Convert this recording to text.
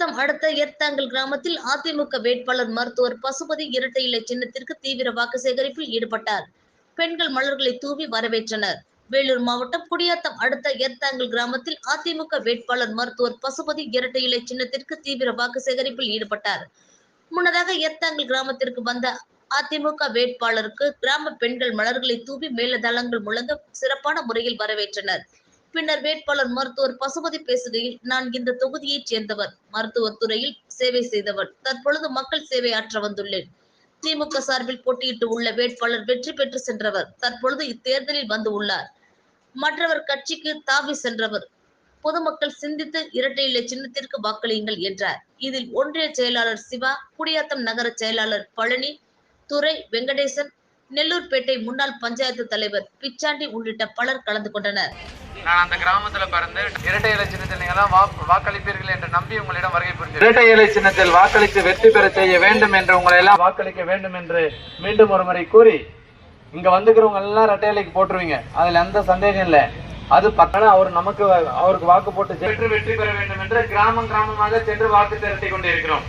குடியாத்தம் அடுத்த ஏர்த்தாங்கல் கிராமத்தில் அதிமுக வேட்பாளர் மருத்துவர் பசுபதி இரட்டை இலை சின்னத்திற்கு தீவிர வாக்கு சேகரிப்பில் ஈடுபட்டார். பெண்கள் மலர்களை தூவி வரவேற்றனர். வேலூர் மாவட்டம் குடியாத்தம் அடுத்த ஏர்த்தாங்கல் கிராமத்தில் அதிமுக வேட்பாளர் மருத்துவர் பசுபதி இரட்டை இலை சின்னத்திற்கு தீவிர வாக்கு சேகரிப்பில் ஈடுபட்டார். முன்னதாக ஏர்த்தாங்கல் கிராமத்திற்கு வந்த அதிமுக வேட்பாளருக்கு கிராம பெண்கள் மலர்களை தூவி மேலதளங்கள் முழங்க சிறப்பான முறையில் வரவேற்றனர். பின்னர் வேட்பாளர் மருத்துவர் பசுபதி பேசுகையில், நான் இந்த தொகுதியைச் சேர்ந்தவர், மருத்துவத் துறையில் சேவை செய்தவர், தற்பொழுது மக்கள் சேவை ஆற்ற வந்துள்ளேன். திமுக சார்பில் போட்டியிட்டு உள்ள வேட்பாளர் வெற்றி பெற்று சென்றவர், தற்பொழுது இத்தேர்தலில் வந்து உள்ளார். மற்றவர் கட்சிக்கு தாவி சென்றவர். பொதுமக்கள் சிந்தித்து இரட்டை இலை சின்னத்திற்கு வாக்களியுங்கள் என்றார். இதில் ஒன்றிய செயலாளர் சிவா, குடியாத்தம் நகர செயலாளர் பழனி, துரை வெங்கடேசன், நெல்லூர்பேட்டை முன்னாள் பஞ்சாயத்து தலைவர் பிச்சாண்டி உள்ளிட்ட பலர் கலந்து கொண்டனர். நான் அந்த கிராமத்துல பிறந்து இரட்டை இலை சின்னத்தில் நீங்களாம் வாக்களிப்பீர்கள் என்று நம்பி உங்களிடம் வருகை புரிந்தேன். இரட்டை இலை சின்னத்தில் வாக்களித்து வெற்றி பெற செய்ய வேண்டும் என்று உங்களை எல்லாம் வாக்களிக்க வேண்டும் என்று மீண்டும் ஒரு முறை கூறி, இங்க வந்துக்கிறவங்க எல்லாம் இரட்டை இலைக்கு போட்டுருவீங்க, அதுல எந்த சந்தேகம் இல்லை. அது பக்கம் அவருக்கு வாக்கு போட்டு வெற்றி பெற வேண்டும் என்று கிராமமாக சென்று வாக்கு திரட்டி கொண்டிருக்கிறோம்.